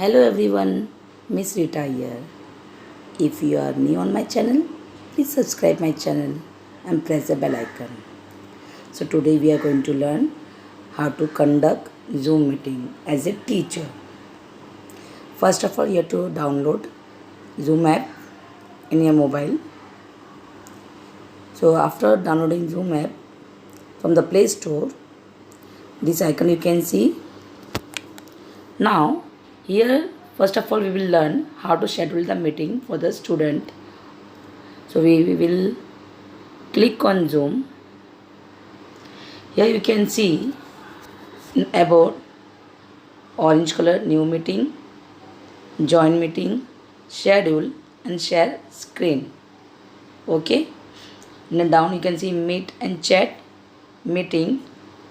Hello everyone, Miss Rita here. If you are new on my channel, please subscribe my channel and press the bell icon. So today we are going to learn how to conduct Zoom meeting as a teacher. First of all, you have to download Zoom app in your mobile. So after downloading Zoom app from the Play Store, this icon you can see. Now here first of all we will learn how to schedule the meeting for the student. So we will click on Zoom. Here you can see about orange color new meeting, join meeting, schedule and share screen. Okay. And down you can see meet and chat, meeting,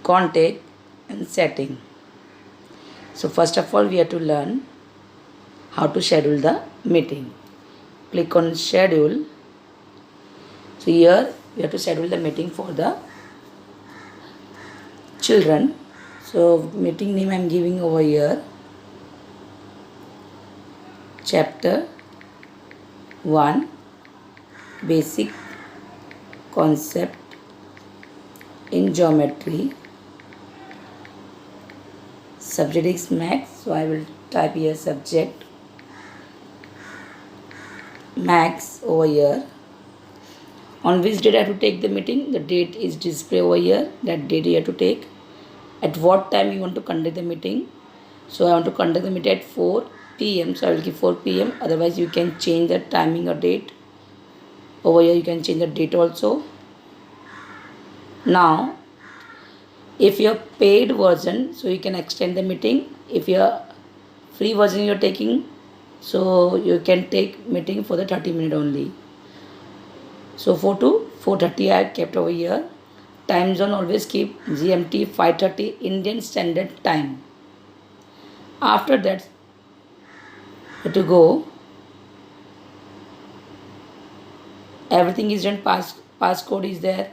contact and setting. So first of all we have to learn how to schedule the meeting. Click on schedule. So here we have to schedule the meeting for the children. So meeting name I am giving over here, chapter 1, basic concept in geometry. Subject is max, so I will type here subject max over here. On which date I have to take the meeting? The date is displayed over here. That date you have to take. At what time you want to conduct the meeting? So I want to conduct the meeting at 4 p.m. So I will give 4 p.m. Otherwise you can change the timing or date. Over here you can change the date also. Now if you are paid version, so you can extend the meeting. If you are free version you are taking, so you can take meeting for the 30 minutes only. So 4 to 4:30 I have kept over here. Time zone always keep GMT 5:30 Indian Standard Time. After that you have to go. Everything is done. Passcode is there.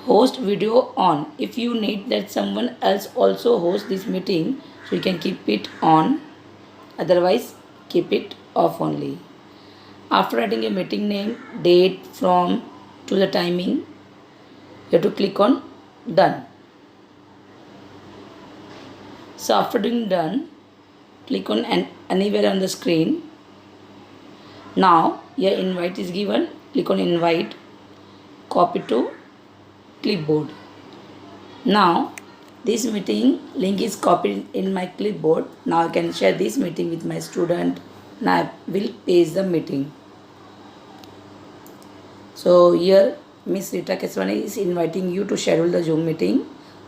Host video on. If you need that someone else also host this meeting, so you can keep it on. Otherwise keep it off only. After writing a meeting name, date, from to the timing, you have to click on done. So after doing done, click on anywhere on the screen. Now your invite is given. Click on invite, copy to clipboard. Now this meeting link is copied in my clipboard. Now I can share this meeting with my student. Now I will paste the meeting. So here Miss Rita Keswani is inviting you to schedule the Zoom meeting.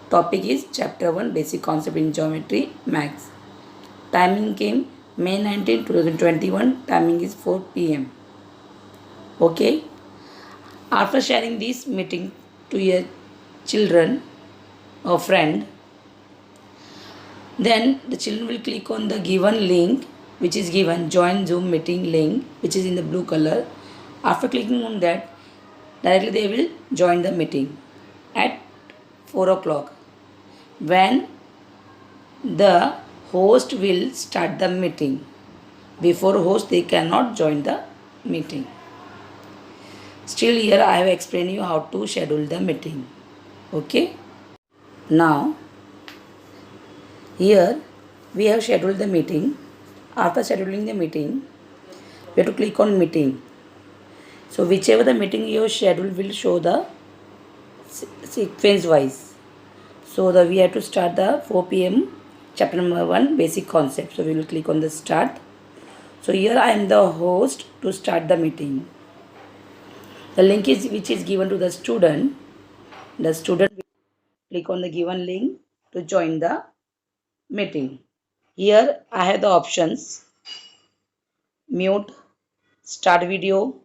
Topic is chapter 1, basic concept in geometry, max. Timing came May 19, 2021. Timing is 4 p.m. Okay. After sharing this meeting to your children or friend, then the children will click on the given link which is given, join Zoom meeting link, which is in the blue color. After clicking on that, directly they will join the meeting at 4 o'clock, when the host will start the meeting. Before host they cannot join the meeting. Still here I have explained you how to schedule the meeting. Okay. Now here we have scheduled the meeting. After scheduling the meeting, we have to click on meeting. So whichever the meeting you schedule will show the sequence wise. So we have to start the 4 p.m. chapter number 1, basic concept. So we will click on the start. So here I am the host to start the meeting. The link is which is given to the student. The student will click on the given link to join the meeting. Here I have the options: mute, start video,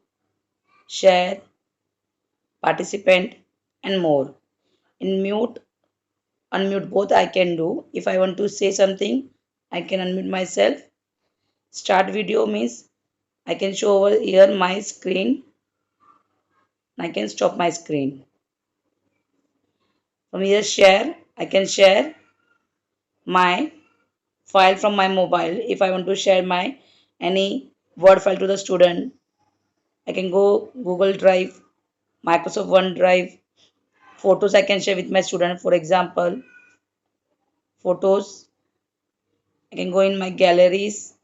share, participant and more. In mute, unmute both I can do. If I want to say something, I can unmute myself. Start video means I can show over here my screen. I can stop my screen. From here share, I can share my file from my mobile. If I want to share my any Word file to the student, I can go Google Drive, Microsoft OneDrive. Photos I can share with my student. For example, photos. I can go in my galleries.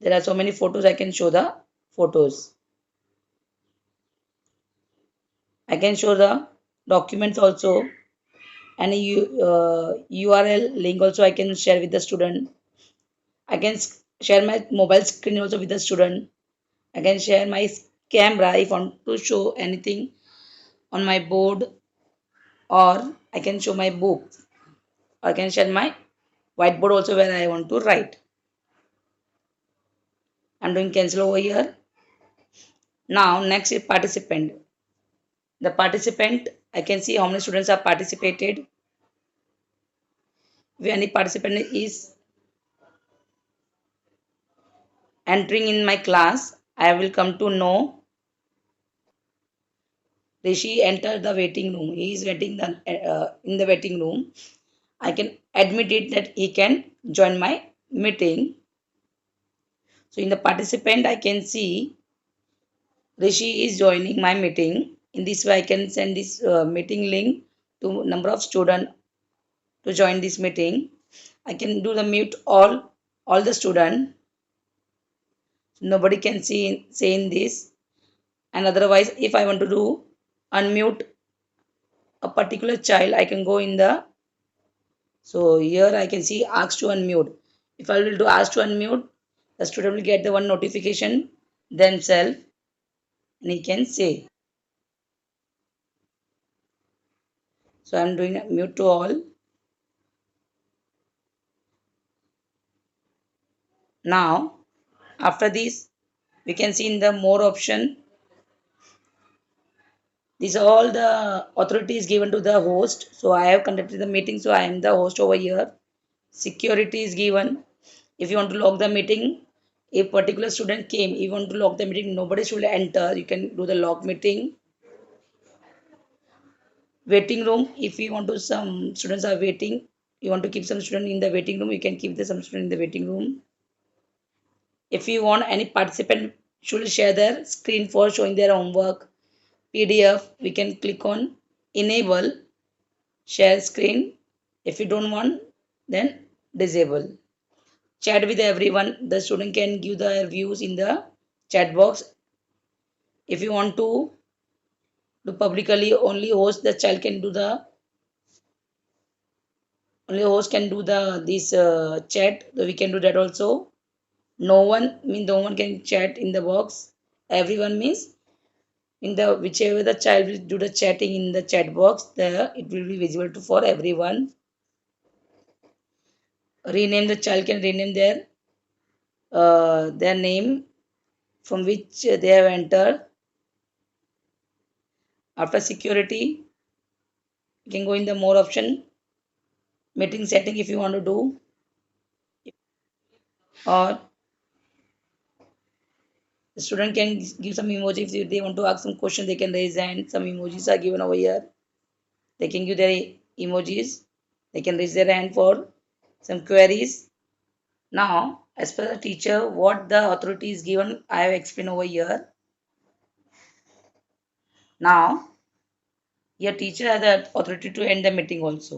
There are so many photos I can show the photos. I can show the documents also, and URL link also I can share with the student. I can share my mobile screen also with the student. I can share my camera if I want to show anything on my board, or I can show my book, or I can share my whiteboard also where I want to write. I'm doing cancel over here. Now next is participant. The participant, I can see how many students have participated. If any participant is entering in my class, I will come to know Rishi entered the waiting room. He is waiting in the waiting room. I can admit it that he can join my meeting. So in the participant, I can see Rishi is joining my meeting. In this way, I can send this meeting link to number of students to join this meeting. I can do the mute all the student. Nobody can see say in this. And otherwise, if I want to do unmute a particular child, I can go in the, so here I can see ask to unmute. If I will do ask to unmute, the student will get the one notification themselves, and he can say. So I'm doing mute to all. Now, after this, we can see in the more option. These are all the authorities given to the host. So I have conducted the meeting, so I am the host over here. Security is given. If you want to log the meeting, a particular student came, you want to log the meeting, nobody should enter. You can do the log meeting. Waiting room, if you want to, some students are waiting, you want to keep some student in the waiting room, you can keep some student in the waiting room. If you want any participant should share their screen for showing their homework, PDF, we can click on enable share screen. If you don't want, then disable. Chat with everyone, the student can give their views in the chat box. If you want to do publicly, only host the child can do the, only host can do the this chat, so we can do that also. No one means no one can chat in the box. Everyone means in the whichever the child will do the chatting in the chat box, there it will be visible to for everyone. Rename, the child can rename their name from which they have entered. After security, you can go in the more option, meeting setting if you want to do, or the student can give some emojis. If they want to ask some question, they can raise hand. Some emojis are given over here. They can give their emojis. They can raise their hand for some queries. Now, as per the teacher, what the authority is given, I have explained over here. Now, your teacher has the authority to end the meeting also.